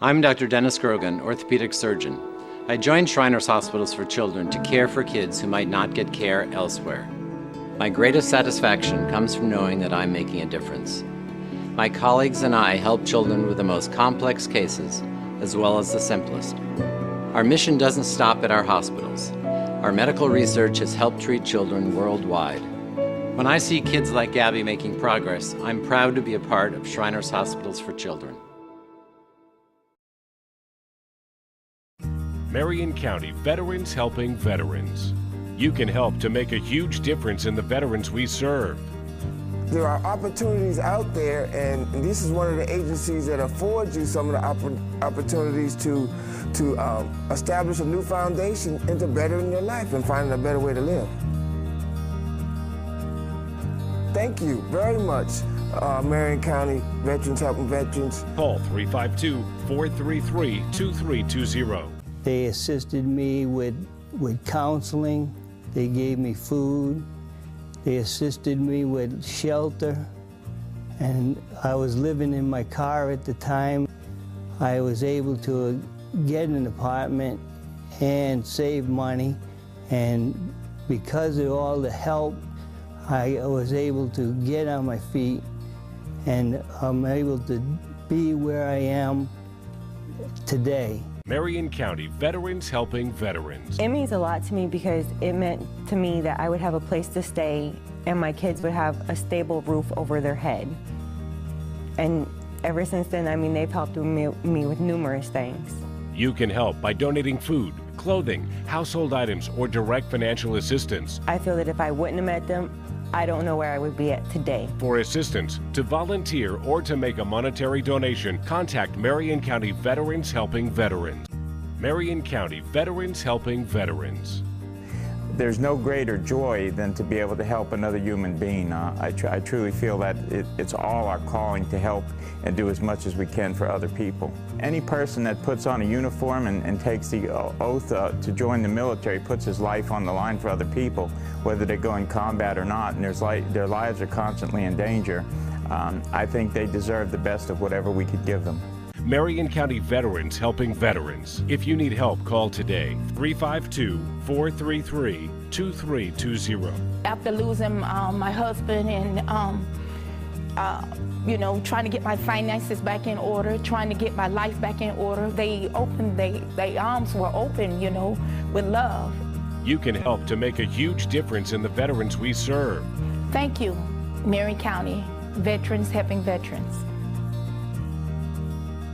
I'm Dr. Dennis Grogan, orthopedic surgeon. I joined Shriners Hospitals for Children to care for kids who might not get care elsewhere. My greatest satisfaction comes from knowing that I'm making a difference. My colleagues and I help children with the most complex cases, as well as the simplest. Our mission doesn't stop at our hospitals. Our medical research has helped treat children worldwide. When I see kids like Gabby making progress, I'm proud to be a part of Shriners Hospitals for Children. Marion County Veterans Helping Veterans. You can help to make a huge difference in the veterans we serve. There are opportunities out there, and this is one of the agencies that affords you some of the opportunities to establish a new foundation into bettering your life and finding a better way to live. Thank you very much, Marion County Veterans Helping Veterans. Call 352-433-2320. They assisted me with counseling. They gave me food. They assisted me with shelter. And I was living in my car at the time. I was able to get an apartment and save money. And because of all the help, I was able to get on my feet, and I'm able to be where I am today. Marion County Veterans Helping Veterans. It means a lot to me because it meant to me that I would have a place to stay and my kids would have a stable roof over their head. And ever since then, I mean, they've helped me with numerous things. You can help by donating food, clothing, household items, or direct financial assistance. I feel that if I wouldn't have met them, I don't know where I would be at today. For assistance, to volunteer, or to make a monetary donation, contact Marion County Veterans Helping Veterans. Marion County Veterans Helping Veterans. There's no greater joy than to be able to help another human being. I truly feel that it's all our calling to help and do as much as we can for other people. Any person that puts on a uniform and takes the oath to join the military puts his life on the line for other people, whether they go in combat or not, and their lives are constantly in danger. I think they deserve the best of whatever we could give them. Marion County Veterans Helping Veterans. If you need help, call today, 352-433-2320. After losing my husband and, trying to get my finances back in order, trying to get my life back in order, they arms were open, with love. You can help to make a huge difference in the veterans we serve. Thank you, Marion County Veterans Helping Veterans.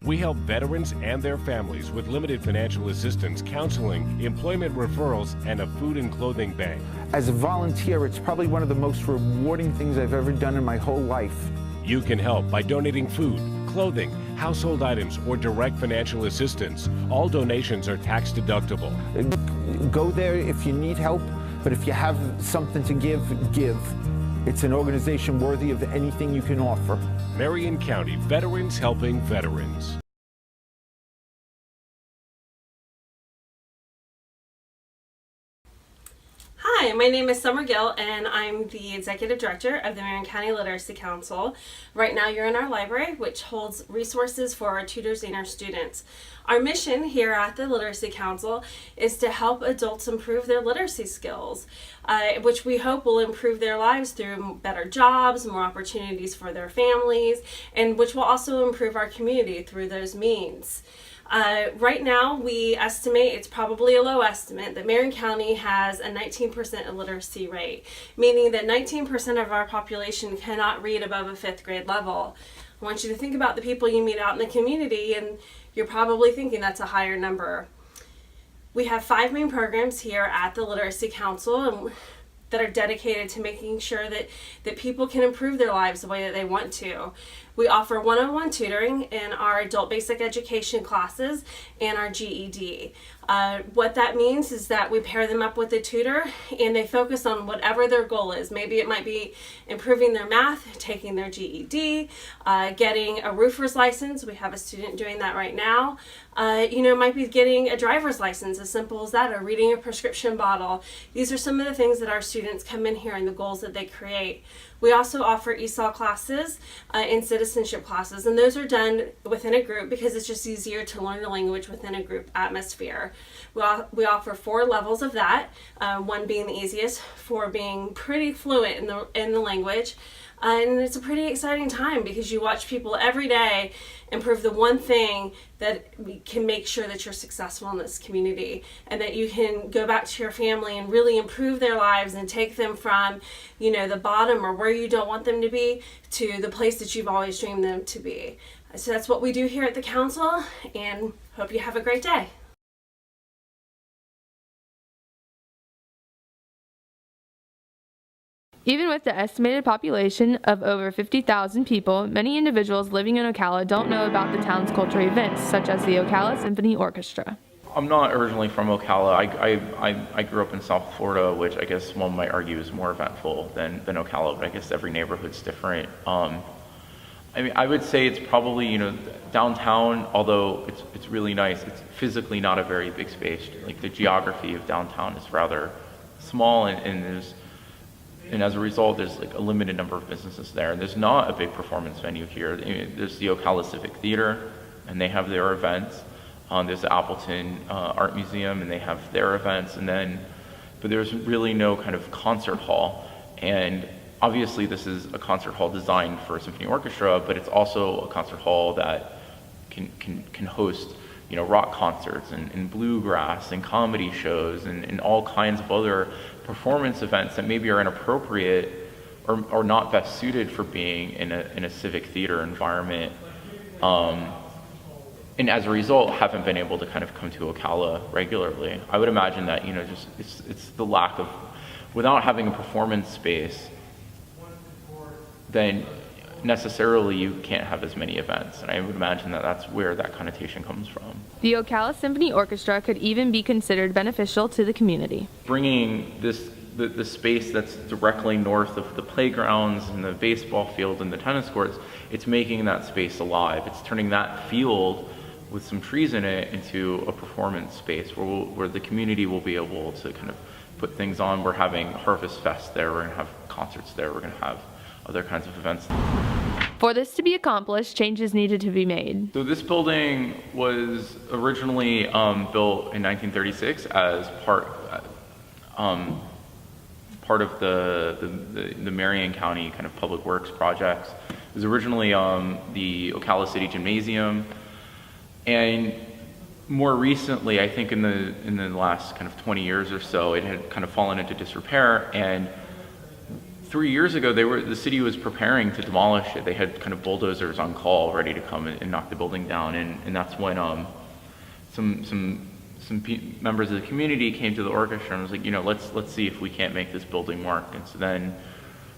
We help veterans and their families with limited financial assistance, counseling, employment referrals, and a food and clothing bank. As a volunteer, it's probably one of the most rewarding things I've ever done in my whole life. You can help by donating food, clothing, household items, or direct financial assistance. All donations are tax deductible. Go there if you need help, but if you have something to give, give. It's an organization worthy of anything you can offer. Marion County Veterans Helping Veterans. Hi, my name is Summer Gill, and I'm the Executive Director of the Marion County Literacy Council. Right now you're in our library, which holds resources for our tutors and our students. Our mission here at the Literacy Council is to help adults improve their literacy skills, which we hope will improve their lives through better jobs, more opportunities for their families, and which will also improve our community through those means. Right now, we estimate, it's probably a low estimate, that Marion County has a 19% illiteracy rate, meaning that 19% of our population cannot read above a 5th grade level. I want you to think about the people you meet out in the community, and you're probably thinking that's a higher number. We have 5 main programs here at the Literacy Council that are dedicated to making sure that people can improve their lives the way that they want to. We offer one-on-one tutoring in our adult basic education classes and our GED. What that means is that we pair them up with a tutor and they focus on whatever their goal is. Maybe it might be improving their math, taking their GED, getting a roofer's license. We have a student doing that right now. Might be getting a driver's license, as simple as that, or reading a prescription bottle. These are some of the things that our students come in here and the goals that they create. We also offer ESOL classes in citizenship citizenship classes, and those are done within a group because it's just easier to learn a language within a group atmosphere. We offer 4 levels of that, 1 being the easiest, 4 being pretty fluent in the language. And it's a pretty exciting time because you watch people every day improve the one thing that we can make sure that you're successful in this community, and that you can go back to your family and really improve their lives and take them from, the bottom or where you don't want them to be to the place that you've always dreamed them to be. So that's what we do here at the council, and hope you have a great day. Even with the estimated population of over 50,000 people, many individuals living in Ocala don't know about the town's cultural events, such as the Ocala Symphony Orchestra. I'm not originally from Ocala. I grew up in South Florida, which I guess one might argue is more eventful than Ocala, but I guess every neighborhood's different. I would say it's probably, downtown, although it's really nice, it's physically not a very big space. Like, the geography of downtown is rather small, and as a result, there's like a limited number of businesses there. And there's not a big performance venue here. There's the Ocala Civic Theater, and they have their events. There's the Appleton Art Museum, and they have their events. But there's really no kind of concert hall. And obviously, this is a concert hall designed for a symphony orchestra, but it's also a concert hall that can host, rock concerts and bluegrass and comedy shows and all kinds of other performance events that maybe are inappropriate or not best suited for being in a civic theater environment, and as a result haven't been able to kind of come to Ocala regularly. I would imagine that just it's the lack of, without having a performance space, then necessarily you can't have as many events, and I would imagine that that's where that connotation comes from. The Ocala Symphony Orchestra could even be considered beneficial to the community. Bringing the space that's directly north of the playgrounds and the baseball field and the tennis courts, it's making that space alive. It's turning that field with some trees in it into a performance space where the community will be able to kind of put things on. We're having Harvest Fest there, we're going to have concerts there, we're going to have other kinds of events. For this to be accomplished, changes needed to be made. So this building was originally built in 1936 as part of the Marion County kind of public works projects. It was originally the Ocala City Gymnasium, and more recently, I think in the last kind of 20 years or so, it had kind of fallen into disrepair. And 3 years ago, the city was preparing to demolish it. They had kind of bulldozers on call, ready to come and knock the building down. And that's when some members of the community came to the orchestra and was like, let's see if we can't make this building work. And so then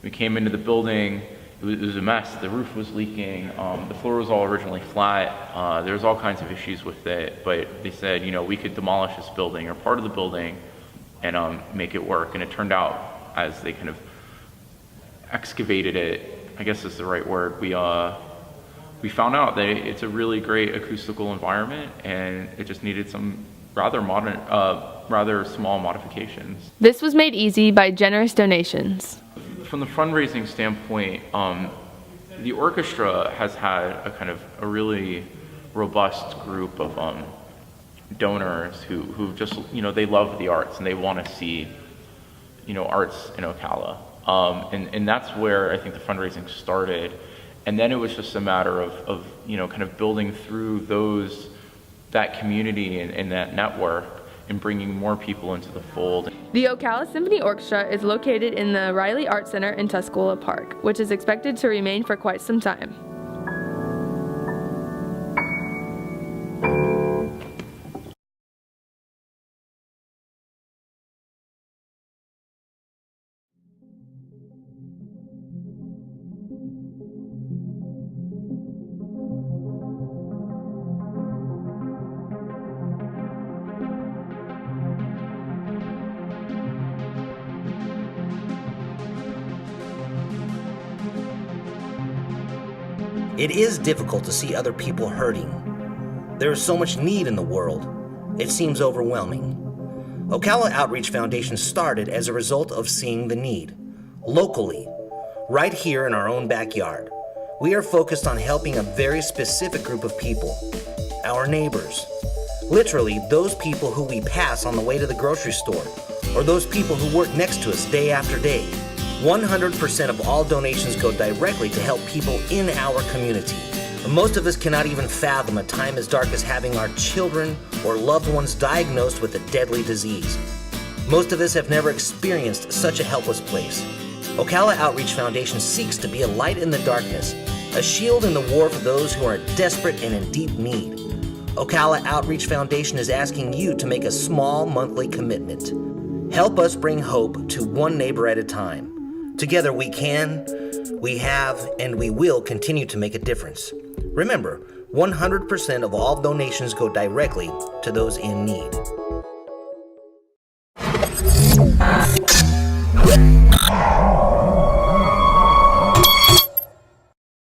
we came into the building. It was a mess. The roof was leaking. The floor was all originally flat. There was all kinds of issues with it. But they said, we could demolish this building or part of the building and make it work. And it turned out, as they kind of excavated it, I guess is the right word, we found out that it's a really great acoustical environment, and it just needed some rather small modifications. This was made easy by generous donations. From the fundraising standpoint, the orchestra has had a really robust group of donors who just, they love the arts and they want to see, arts in Ocala. And that's where I think the fundraising started. And then it was just a matter of kind of building through that community and that network and bringing more people into the fold. The Ocala Symphony Orchestra is located in the Riley Art Center in Tuscola Park, which is expected to remain for quite some time. It is difficult to see other people hurting. There is so much need in the world. It seems overwhelming. Ocala Outreach Foundation started as a result of seeing the need, locally, right here in our own backyard. We are focused on helping a very specific group of people, our neighbors. Literally, those people who we pass on the way to the grocery store, or those people who work next to us day after day. 100% of all donations go directly to help people in our community. Most of us cannot even fathom a time as dark as having our children or loved ones diagnosed with a deadly disease. Most of us have never experienced such a helpless place. Ocala Outreach Foundation seeks to be a light in the darkness, a shield in the war for those who are desperate and in deep need. Ocala Outreach Foundation is asking you to make a small monthly commitment. Help us bring hope to one neighbor at a time. Together we can, we have, and we will continue to make a difference. Remember, 100% of all donations go directly to those in need.